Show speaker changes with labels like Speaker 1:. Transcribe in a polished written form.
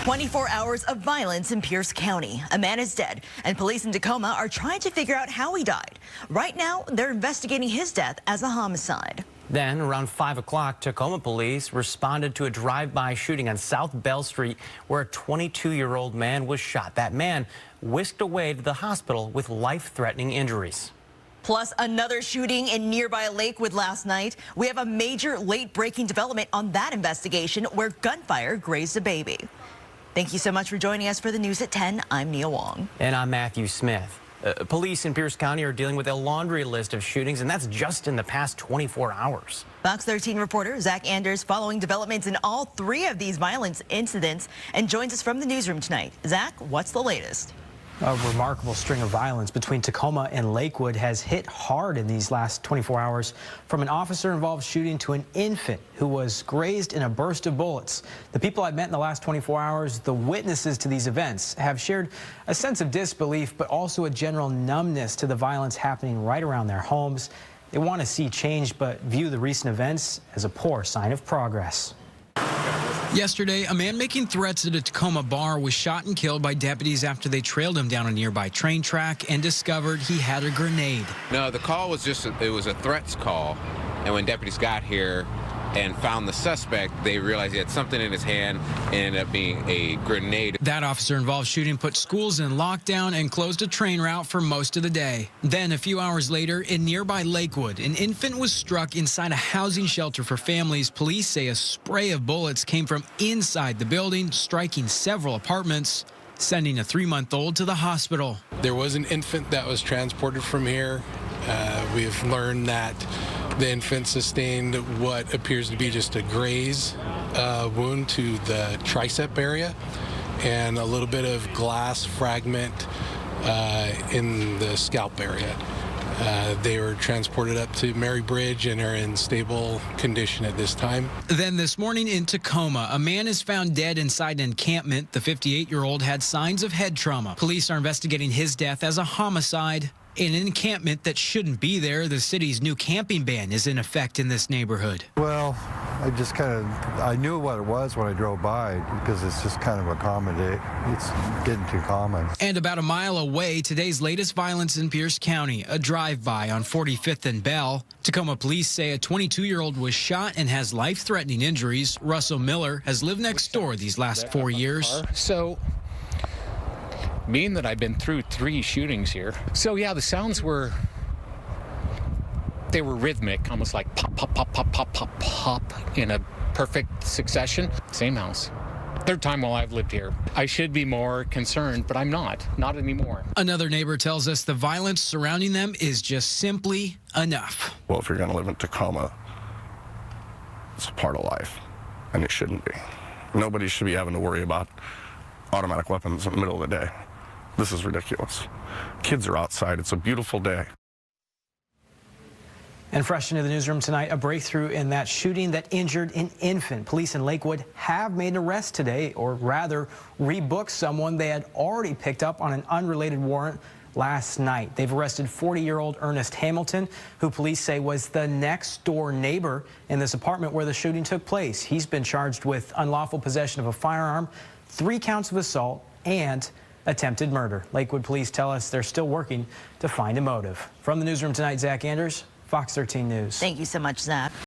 Speaker 1: 24 hours of violence in Pierce County. A man is dead, and police in Tacoma are trying to figure out how he died. Right now, they're investigating his death as a homicide.
Speaker 2: Then, around 5 o'clock, Tacoma police responded to a drive-by shooting on South Bell Street where a 22-year-old man was shot. That man whisked away to the hospital with life-threatening injuries.
Speaker 1: Plus, another shooting in nearby Lakewood last night. We have a major late-breaking development on that investigation where gunfire grazed a baby. Thank you so much for joining us for the news at 10. I'm Nia Wong.
Speaker 2: And I'm Matthew Smith. Police in Pierce County are dealing with a laundry list of shootings, and that's just in the past 24 hours.
Speaker 1: Fox 13 reporter Zach Anders following developments in all three of these violence incidents and joins us from the newsroom tonight. Zach, what's the latest?
Speaker 3: A remarkable string of violence between Tacoma and Lakewood has hit hard in these last 24 hours, from an officer-involved shooting to an infant who was grazed in a burst of bullets. The people I've met in the last 24 hours, the witnesses to these events, have shared a sense of disbelief, but also a general numbness to the violence happening right around their homes. They want to see change, but view the recent events as a poor sign of progress.
Speaker 4: Yesterday, a man making threats at a Tacoma bar was shot and killed by deputies after they trailed him down a nearby train track and discovered he had a grenade.
Speaker 5: No, the call was it was a threats call, and when deputies got here and found the suspect, they realized he had something in his hand and ended up being a grenade.
Speaker 4: That officer-involved shooting put schools in lockdown and closed a train route for most of the day. Then, a few hours later, in nearby Lakewood, an infant was struck inside a housing shelter for families. Police say a spray of bullets came from inside the building, striking several apartments, sending a 3-month-old to the hospital.
Speaker 6: There was an infant that was transported from here. We have learned that the infant sustained what appears to be just a graze wound to the tricep area and a little bit of glass fragment in the scalp area. They were transported up to Mary Bridge and are in stable condition at this time.
Speaker 4: Then this morning in Tacoma, a man is found dead inside an encampment. The 58-year-old had signs of head trauma. Police are investigating his death as a homicide. In an encampment that shouldn't be there, the city's new camping ban is in effect in this neighborhood.
Speaker 7: Well, I knew what it was when I drove by because it's just kind of a common day. It's getting too common.
Speaker 4: And about a mile away, today's latest violence in Pierce County, a drive-by on 45th and Bell. Tacoma police say a 22-year-old was shot and has life-threatening injuries. Russell Miller has lived next door these last 4 years.
Speaker 8: So, being that I've been through 3 shootings here, so yeah, the sounds were rhythmic, almost like pop, pop, pop, pop, pop, pop, pop in a perfect succession. Same house. 3rd time while I've lived here. I should be more concerned, but I'm not anymore.
Speaker 4: Another neighbor tells us the violence surrounding them is just simply enough.
Speaker 9: Well, if you're going to live in Tacoma, it's a part of life, and it shouldn't be. Nobody should be having to worry about automatic weapons in the middle of the day. This is ridiculous. Kids are outside. It's a beautiful day.
Speaker 3: And fresh into the newsroom tonight, a breakthrough in that shooting that injured an infant. Police in Lakewood have made an arrest today, or rather rebooked someone they had already picked up on an unrelated warrant last night. They've arrested 40-year-old Ernest Hamilton, who police say was the next door neighbor in this apartment where the shooting took place. He's been charged with unlawful possession of a firearm, 3 counts of assault, and attempted murder. Lakewood police tell us they're still working to find a motive. From the newsroom tonight, Zach Anders, Fox 13 News.
Speaker 1: Thank you so much, Zach.